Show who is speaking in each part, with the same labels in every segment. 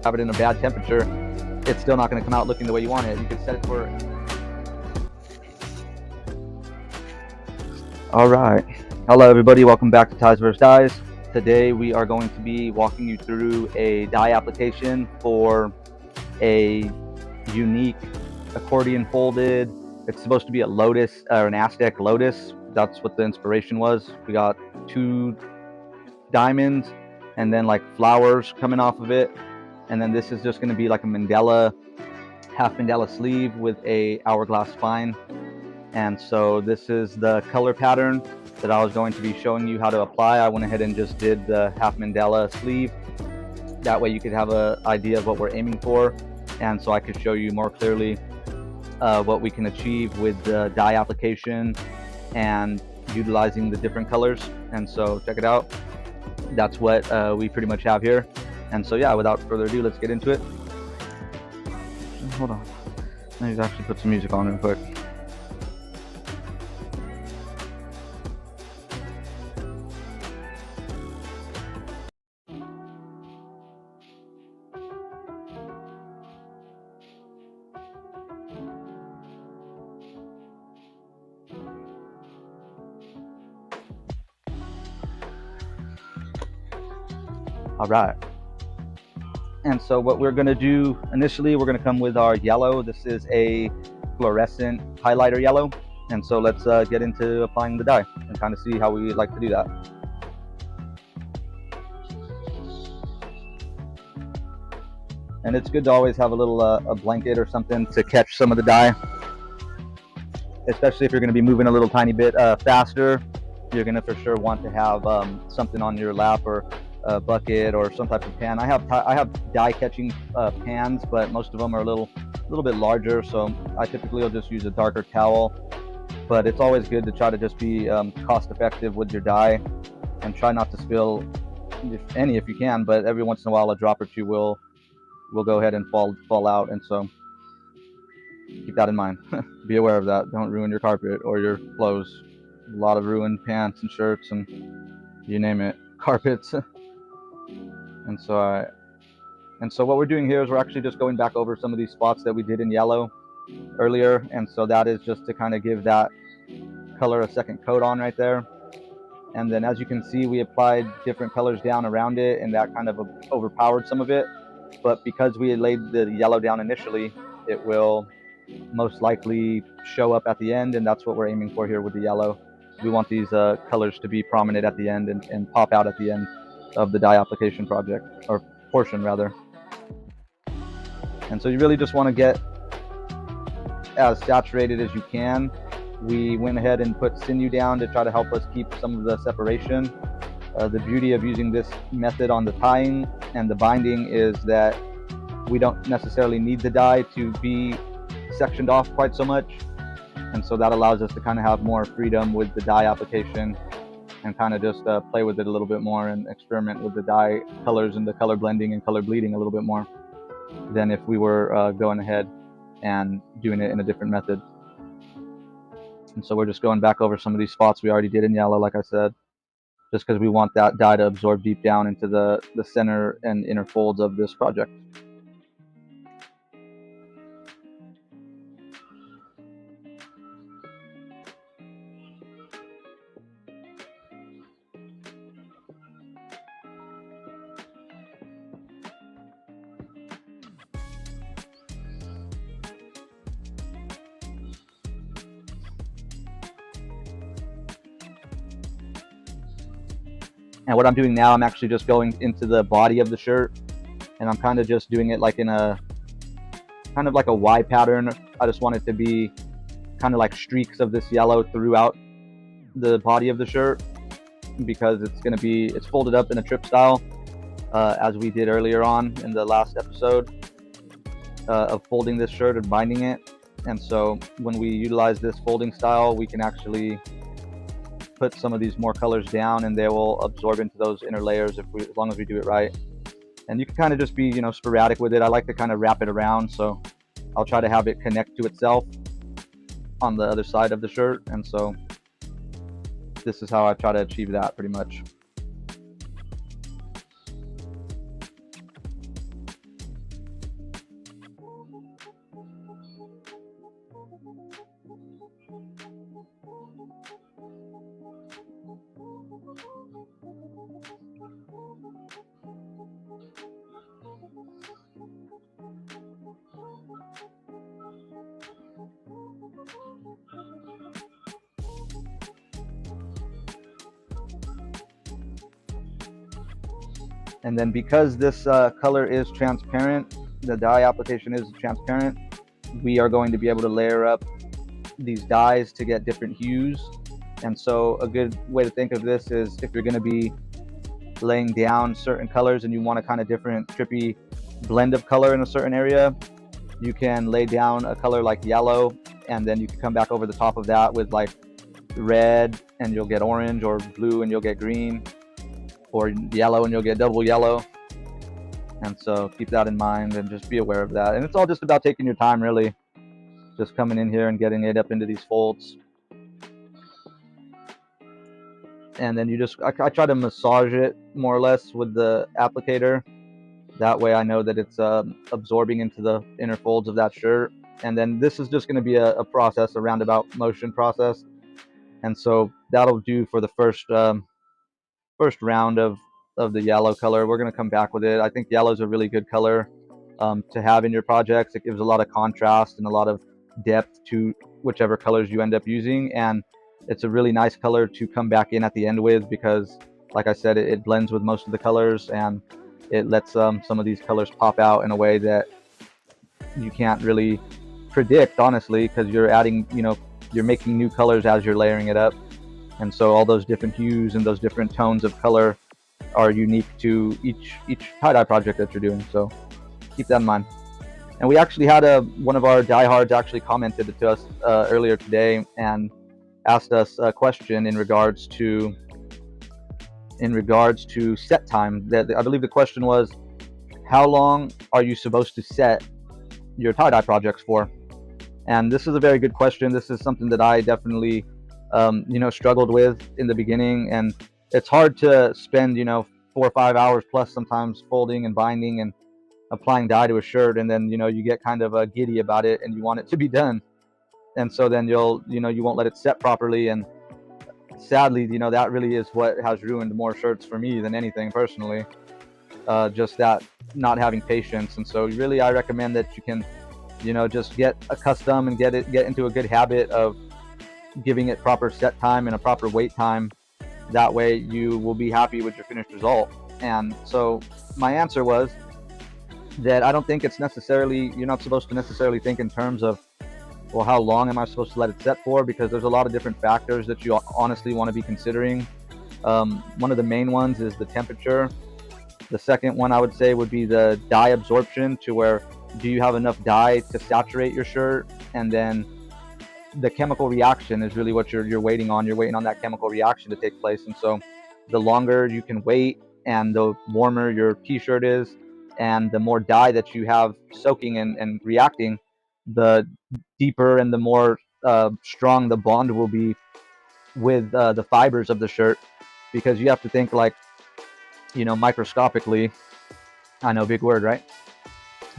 Speaker 1: have it in a bad temperature, it's still not going to come out looking the way you want it. You can set it for. All right. Hello, everybody. Welcome back to Ties vs. Dies. Today we are going to be walking you through a die application for a unique accordion folded. It's supposed to be a lotus or an Aztec lotus. That's what the inspiration was. We got 2 diamonds and then like flowers coming off of it. And then this is just going to be like a mandala, half mandala sleeve with a hourglass spine. And so this is the color pattern that I was going to be showing you how to apply. I went ahead and just did the half mandala sleeve. That way you could have an idea of what we're aiming for. And so I could show you more clearly what we can achieve with the die application and utilizing the different colors. And so check it out. That's what we pretty much have here. And so yeah, without further ado, let's get into it. Hold on. Let me actually put some music on real quick. All right. And so what we're going to do initially, we're going to come with our yellow. This is a fluorescent highlighter yellow. And so let's get into applying the dye and kind of see how we like to do that. And it's good to always have a little a blanket or something to catch some of the dye, especially if you're going to be moving a little tiny bit faster. You're going to for sure want to have something on your lap or a bucket or some type of pan. I have dye catching pans, but most of them are a little bit larger, so I typically will just use a darker towel. But it's always good to try to just be cost effective with your dye and try not to spill any if you can, but every once in a while a drop or two will go ahead and fall out, and so keep that in mind. Be aware of that. Don't ruin your carpet or your clothes. A lot of ruined pants and shirts and you name it, carpets. And so what we're doing here is we're actually just going back over some of these spots that we did in yellow earlier, and so that is just to kind of give that color a second coat on right there. And then as you can see, we applied different colors down around it, and that kind of overpowered some of it. But because we had laid the yellow down initially, it will most likely show up at the end, and that's what we're aiming for here with the yellow. We want these colors to be prominent at the end and pop out at the end of the dye application project, or portion rather. And so you really just want to get as saturated as you can. We went ahead and put sinew down to try to help us keep some of the separation. The beauty of using this method on the tying and the binding is that we don't necessarily need the dye to be sectioned off quite so much, and so that allows us to kind of have more freedom with the dye application and kind of just play with it a little bit more and experiment with the dye colors and the color blending and color bleeding a little bit more than if we were going ahead and doing it in a different method. And so we're just going back over some of these spots we already did in yellow, like I said, just because we want that dye to absorb deep down into the center and inner folds of this project. And what I'm doing now, I'm actually just going into the body of the shirt, and I'm kind of just doing it like in a kind of like a Y pattern. I just want it to be kind of like streaks of this yellow throughout the body of the shirt, because it's folded up in a trip style, as we did earlier on in the last episode of folding this shirt and binding it. And so when we utilize this folding style, we can actually put some of these more colors down, and they will absorb into those inner layers as long as we do it right. And you can kind of just be, sporadic with it. I like to kind of wrap it around, so I'll try to have it connect to itself on the other side of the shirt. And so this is how I try to achieve that pretty much. And then because this color is transparent, the dye application is transparent, we are going to be able to layer up these dyes to get different hues. And so a good way to think of this is if you're going to be laying down certain colors and you want a kind of different trippy blend of color in a certain area, you can lay down a color like yellow, and then you can come back over the top of that with like red and you'll get orange, or blue and you'll get green, or yellow and you'll get double yellow. And so keep that in mind and just be aware of that. And it's all just about taking your time, really, just coming in here and getting it up into these folds. And then you just, I try to massage it more or less with the applicator. That way I know that it's absorbing into the inner folds of that shirt. And then this is just going to be a process, a roundabout motion process. And so that'll do for the first round of the yellow color. We're going to come back with it. I think yellow is a really good color to have in your projects. It gives a lot of contrast and a lot of depth to whichever colors you end up using. And it's a really nice color to come back in at the end with, because like I said, it blends with most of the colors, and it lets some of these colors pop out in a way that you can't really predict, honestly, because you're adding, you're making new colors as you're layering it up. And so all those different hues and those different tones of color are unique to each tie-dye project that you're doing. So keep that in mind. And we actually had one of our diehards actually commented to us earlier today and asked us a question in regards to set time. I believe the question was, how long are you supposed to set your tie-dye projects for? And this is a very good question. This is something that I definitely struggled with in the beginning, and it's hard to spend 4 or 5 hours plus sometimes folding and binding and applying dye to a shirt, and then you get kind of giddy about it and you want it to be done, and so then you won't let it set properly. And sadly, that really is what has ruined more shirts for me than anything personally, just that not having patience. And so really I recommend that you can just get accustomed and get into a good habit of giving it proper set time and a proper wait time. That way you will be happy with your finished result. And so my answer was that I don't think it's necessarily, you're not supposed to necessarily think in terms of, well, how long am I supposed to let it set for? Because there's a lot of different factors that you honestly want to be considering. One of the main ones is the temperature. The second one I would say would be the dye absorption, to where do you have enough dye to saturate your shirt? And then the chemical reaction is really what you're waiting on. You're waiting on that chemical reaction to take place. And so the longer you can wait and the warmer your t-shirt is and the more dye that you have soaking and reacting, the deeper and the more strong the bond will be with the fibers of the shirt. Because you have to think like, microscopically, I know, big word, right?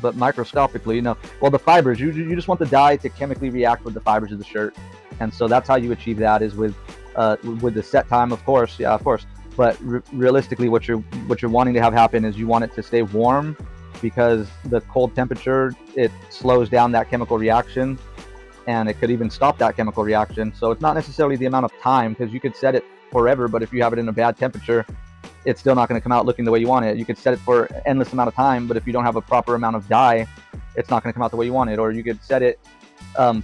Speaker 1: But microscopically, the fibers, you just want the dye to chemically react with the fibers of the shirt. And so that's how you achieve that, is with the set time, of course. Yeah, of course. But realistically, what you're wanting to have happen is you want it to stay warm, because the cold temperature, it slows down that chemical reaction, and it could even stop that chemical reaction. So it's not necessarily the amount of time, because you could set it forever, but if you have it in a bad temperature, it's still not going to come out looking the way you want it. You could set it for an endless amount of time, but if you don't have a proper amount of dye, it's not going to come out the way you want it. Or you could set it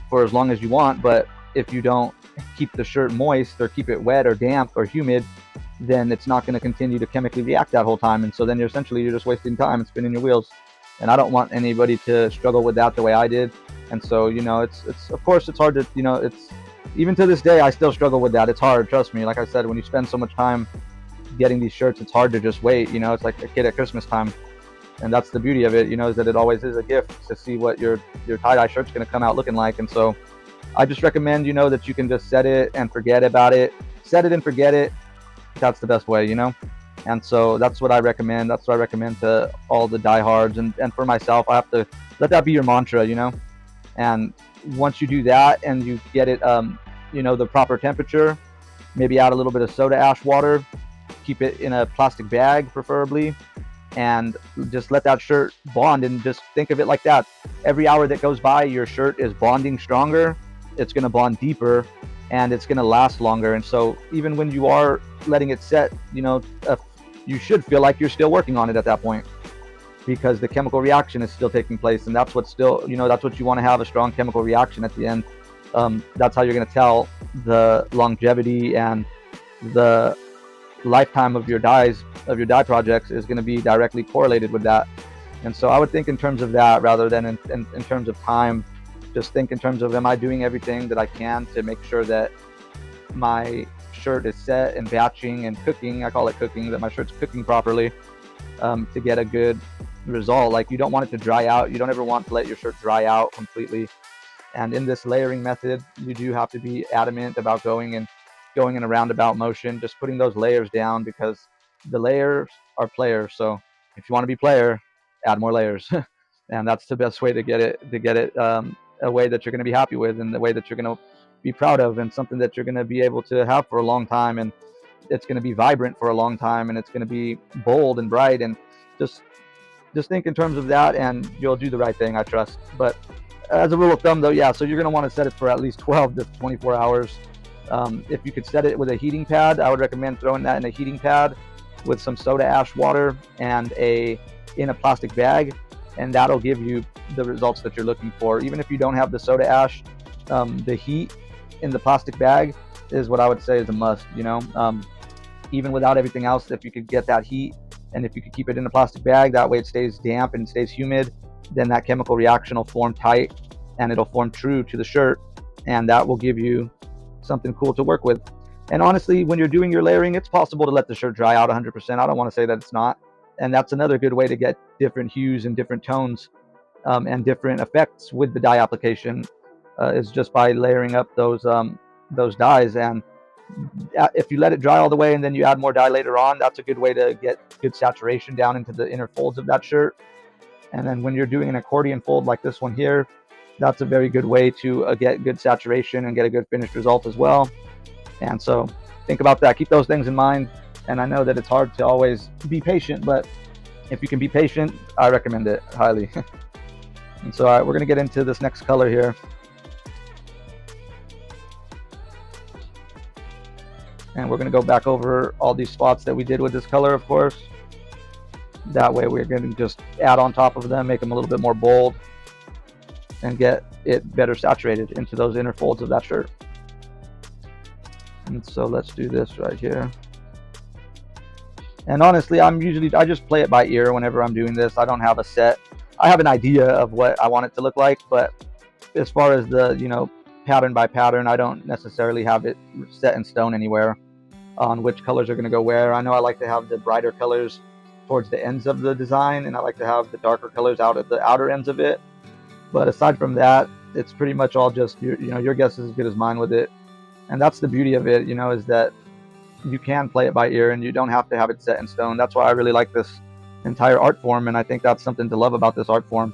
Speaker 1: for as long as you want, but if you don't keep the shirt moist or keep it wet or damp or humid, then it's not going to continue to chemically react that whole time. And so then you're just wasting time and spinning your wheels. And I don't want anybody to struggle with that the way I did. And so, it's of course it's hard to, it's, even to this day, I still struggle with that. It's hard, trust me. Like I said, when you spend so much time getting these shirts, it's hard to just wait. It's like a kid at Christmas time. And that's the beauty of it, is that it always is a gift to see what your tie-dye shirt's going to come out looking like. And so I just recommend, that you can just set it and forget about it. Set it and forget it. That's the best way, And so that's what I recommend. That's what I recommend to all the diehards. And for myself, I have to let that be your mantra, And once you do that and you get it, the proper temperature, maybe add a little bit of soda ash water, keep it in a plastic bag preferably, and just let that shirt bond. And just think of it like that. Every hour that goes by, your shirt is bonding stronger, it's going to bond deeper, and it's going to last longer. And so even when you are letting it set, you should feel like you're still working on it at that point, because the chemical reaction is still taking place, and that's what's still, that's what you want to have, a strong chemical reaction at the end. That's how you're going to tell the longevity and the lifetime of your dye projects is going to be directly correlated with that. And so I would think in terms of that rather than in terms of time. Just think in terms of, am I doing everything that I can to make sure that my shirt is set and batching and cooking, I call it cooking, that my shirt's cooking properly, to get a good result. Like, you don't want it to dry out. You don't ever want to let your shirt dry out completely. And in this layering method, you do have to be adamant about going in a roundabout motion, just putting those layers down, because the layers are players. So if you want to be player, add more layers. And that's the best way to get it a way that you're going to be happy with, and the way that you're going to be proud of, and something that you're going to be able to have for a long time, and it's going to be vibrant for a long time, and it's going to be bold and bright. And just think in terms of that, and you'll do the right thing, I trust. But as a rule of thumb, though, yeah, so you're going to want to set it for at least 12 to 24 hours. If you could set it with a heating pad, I would recommend throwing that in a heating pad with some soda ash water and in a plastic bag, and that'll give you the results that you're looking for. Even if you don't have the soda ash, the heat in the plastic bag is what I would say is a must. Even without everything else, if you could get that heat, and if you could keep it in a plastic bag, that way it stays damp and stays humid, then that chemical reaction will form tight and it'll form true to the shirt, and that will give you something cool to work with. And honestly, when you're doing your layering, it's possible to let the shirt dry out 100%. I don't want to say that it's not. And that's another good way to get different hues and different tones, and different effects with the dye application, is just by layering up those dyes. And if you let it dry all the way and then you add more dye later on, that's a good way to get good saturation down into the inner folds of that shirt. And then when you're doing an accordion fold like this one here, that's a very good way to get good saturation and get a good finished result as well. And so think about that. Keep those things in mind. And I know that it's hard to always be patient, but if you can be patient, I recommend it highly. And so we're going to get into this next color here. And we're going to go back over all these spots that we did with this color, of course. That way we're going to just add on top of them, make them a little bit more bold, and get it better saturated into those inner folds of that shirt. And so let's do this right here. And honestly, I just play it by ear whenever I'm doing this. I don't have a set. I have an idea of what I want it to look like, but as far as the, pattern by pattern, I don't necessarily have it set in stone anywhere on which colors are going to go where. I know I like to have the brighter colors towards the ends of the design, and I like to have the darker colors out at the outer ends of it. But aside from that, it's pretty much all just your guess is as good as mine with it. And that's the beauty of it, is that you can play it by ear and you don't have to have it set in stone. That's why I really like this entire art form, and I think that's something to love about this art form,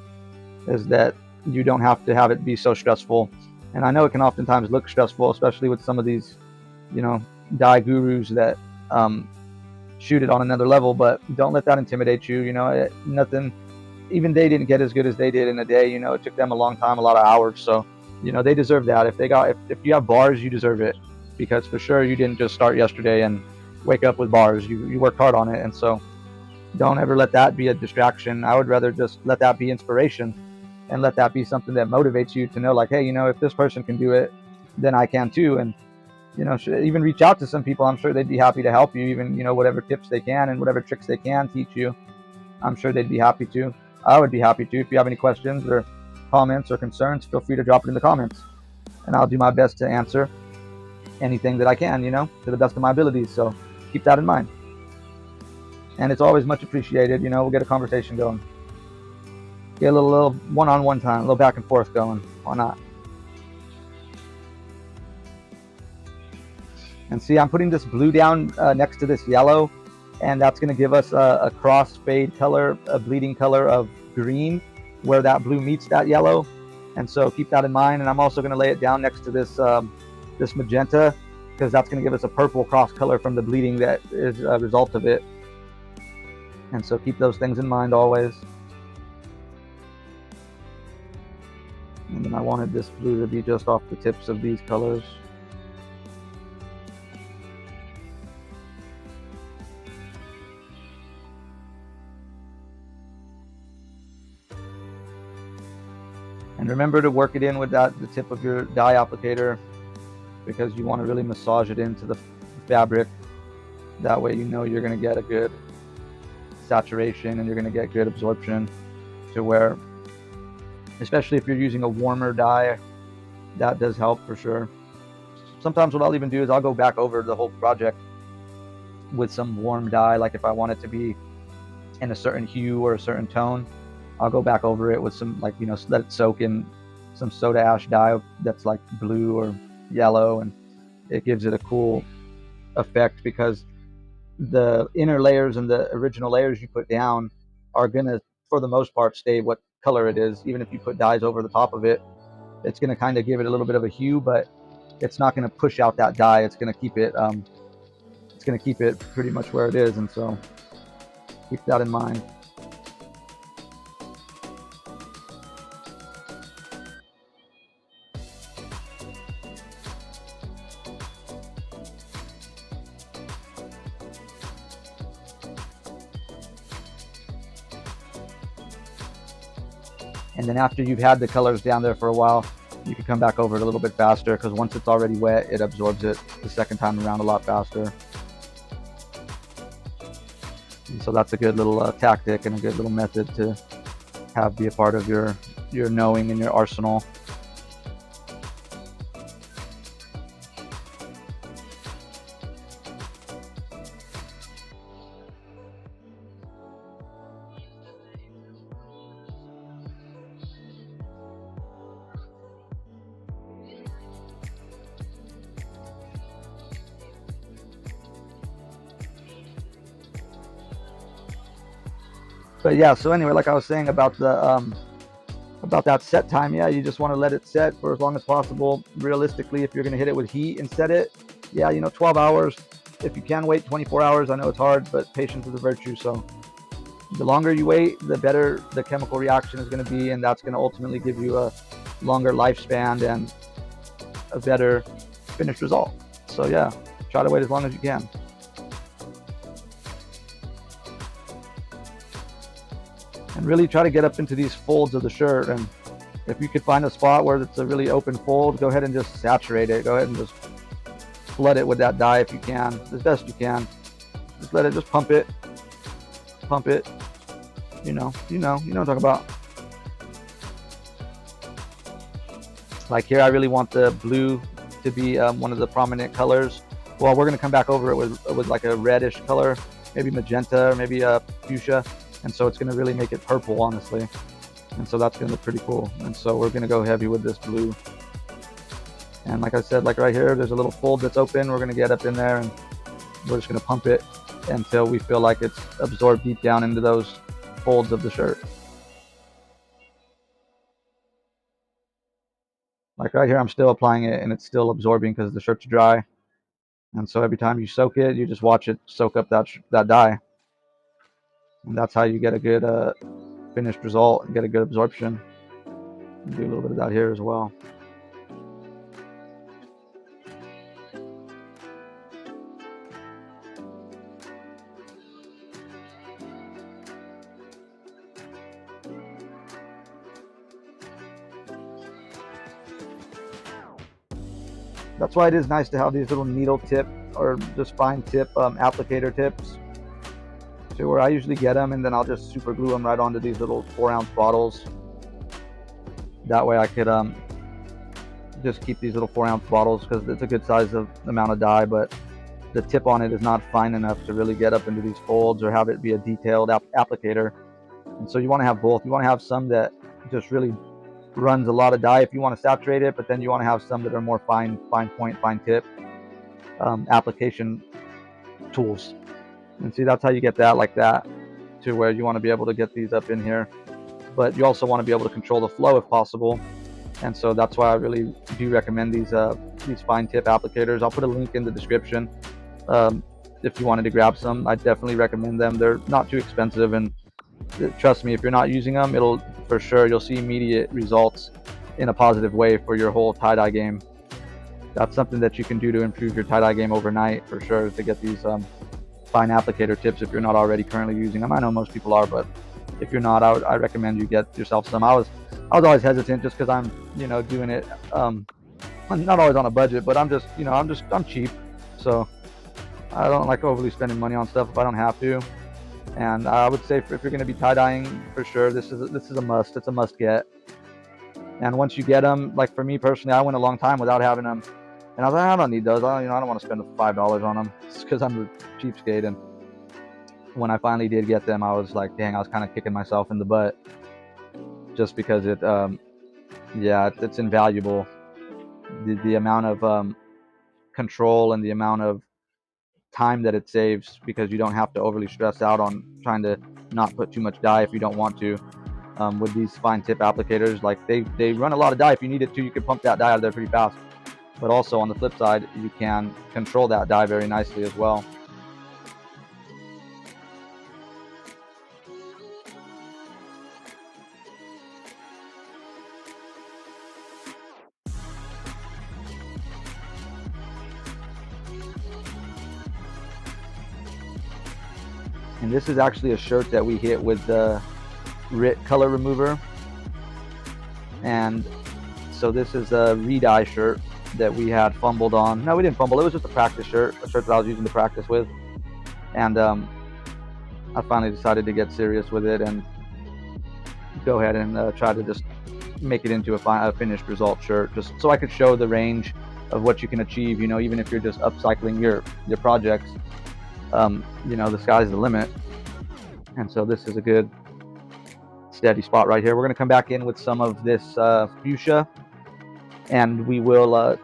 Speaker 1: is that you don't have to have it be so stressful. And I know it can oftentimes look stressful, especially with some of these, dye gurus that shoot it on another level, but don't let that intimidate you. Nothing, even they didn't get as good as they did in a day. It took them a long time, a lot of hours. So, they deserve that. If you have bars, you deserve it, because for sure you didn't just start yesterday and wake up with bars. You worked hard on it. And so don't ever let that be a distraction. I would rather just let that be inspiration, and let that be something that motivates you to know, like, hey, if this person can do it, then I can too. And even reach out to some people. I'm sure they'd be happy to help you, even whatever tips they can and whatever tricks they can teach you. I'm sure they'd be happy to. I would be happy to. If you have any questions or comments or concerns, feel free to drop it in the comments, and I'll do my best to answer anything that I can, to the best of my abilities. So keep that in mind, and it's always much appreciated. We'll get a conversation going, get a little one-on-one time, a little back and forth going. Why not? And see, I'm putting this blue down next to this yellow, and that's going to give us a cross fade color, a bleeding color of green, where that blue meets that yellow. And so keep that in mind. And I'm also going to lay it down next to this this magenta, because that's going to give us a purple cross color from the bleeding that is a result of it. And so keep those things in mind always. And then I wanted this blue to be just off the tips of these colors. And remember to work it in with the tip of your dye applicator, because you want to really massage it into the fabric. That way you know you're going to get a good saturation and you're going to get good absorption, to where, especially if you're using a warmer dye, that does help for sure. Sometimes what I'll even do is I'll go back over the whole project with some warm dye. Like if I want it to be in a certain hue or a certain tone, I'll go back over it with some, like, let it soak in some soda ash dye that's like blue or yellow, and it gives it a cool effect, because the inner layers and the original layers you put down are gonna, for the most part, stay what color it is. Even if you put dyes over the top of it, it's gonna kind of give it a little bit of a hue, but it's not gonna push out that dye. It's gonna keep it pretty much where it is, and so keep that in mind. And then after you've had the colors down there for a while, you can come back over it a little bit faster, because once it's already wet, it absorbs it the second time around a lot faster. And so that's a good little tactic and a good little method to have be a part of your knowing and your arsenal. But yeah, so anyway, like I was saying about that set time, yeah, you just want to let it set for as long as possible. Realistically, if you're going to hit it with heat and set it, yeah, 12 hours. If you can wait 24 hours, I know it's hard, but patience is a virtue. So the longer you wait, the better the chemical reaction is going to be, and that's going to ultimately give you a longer lifespan and a better finished result. So yeah, try to wait as long as you can. And really try to get up into these folds of the shirt. And if you could find a spot where it's a really open fold, go ahead and just saturate it. Go ahead and just flood it with that dye if you can, as best you can. Just let it, just pump it. You know what I'm talking about. Like here, I really want the blue to be one of the prominent colors. Well, we're gonna come back over it with like a reddish color, maybe magenta or maybe a fuchsia. And so it's going to really make it purple, honestly. And so that's going to look pretty cool. And so we're going to go heavy with this blue. And like I said, like right here, there's a little fold that's open. We're going to get up in there and we're just going to pump it until we feel like it's absorbed deep down into those folds of the shirt. Like right here, I'm still applying it and it's still absorbing because the shirt's dry. And so every time you soak it, you just watch it soak up that dye. And that's how you get a good finished result and get a good absorption. Do a little bit of that here as well. That's why it is nice to have these little needle tip or just fine tip applicator tips, to where I usually get them and then I'll just super glue them right onto these little 4-ounce bottles. That way I could just keep these little 4-ounce bottles, because it's a good size of amount of dye, but the tip on it is not fine enough to really get up into these folds or have it be a detailed applicator. And so you want to have both. You want to have some that just really runs a lot of dye if you want to saturate it, but then you want to have some that are more fine point, fine tip application tools. And see, that's how you get that like that, to where you want to be able to get these up in here, but you also want to be able to control the flow if possible. And so that's why I really do recommend these fine tip applicators. I'll put a link in the description if you wanted to grab some. I definitely recommend them. They're not too expensive, and trust me, if you're not using them, you'll see immediate results in a positive way for your whole tie-dye game. That's something that you can do to improve your tie-dye game overnight for sure, to get these fine applicator tips if you're not already currently using them. I know most people are, but if you're not, I recommend you get yourself some. I I was always hesitant just because I'm, you know, doing it. I'm not always on a budget, but I'm just, you know, I'm cheap, so I don't like overly spending money on stuff if I don't have to. And I would say if you're going to be tie dyeing, for sure, this is a must. It's a must get. And once you get them, like for me personally, I went a long time without having them, and I was like, I don't need those. I don't want to spend $5 on them because I'm a cheapskate. And when I finally did get them, I was like, dang, I was kind of kicking myself in the butt just because yeah, it's invaluable. The amount of control and the amount of time that it saves, because you don't have to overly stress out on trying to not put too much dye if you don't want to. With these fine tip applicators, like they run a lot of dye. If you need it to, you can pump that dye out of there pretty fast. But also on the flip side, you can control that dye very nicely as well. And this is actually a shirt that we hit with the color remover. And so this is a re-dye shirt that we had fumbled on. No, we didn't fumble. It was just a practice shirt, a shirt that I was using to practice with. And I finally decided to get serious with it and go ahead and try to just make it into a finished result shirt, just so I could show the range of what you can achieve. You know, even if you're just upcycling your projects, you know, the sky's the limit. And so this is a good steady spot right here. We're going to come back in with some of this fuchsia, and we will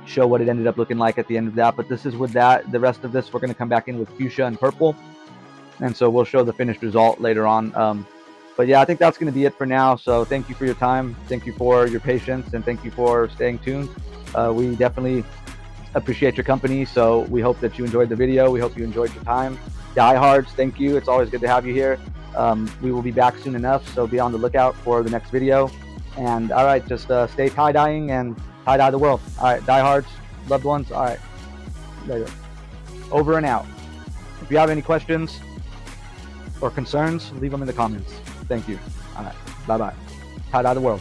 Speaker 1: show what it ended up looking like at the end of that. But this is with that. The rest of this, we're going to come back in with fuchsia and purple, and so we'll show the finished result later on. But yeah, I think that's going to be it for now. So thank you for your time. Thank you for your patience, and thank you for staying tuned. We definitely appreciate your company. So we hope that you enjoyed the video. We hope you enjoyed your time. Diehards, thank you. It's always good to have you here. We will be back soon enough, so be on the lookout for the next video. And all right, just stay tie-dyeing and tie-dye the world. All right, diehards, loved ones. All right, later. Over and out. If you have any questions or concerns, leave them in the comments. Thank you. All right, bye-bye. Tie-dye the world.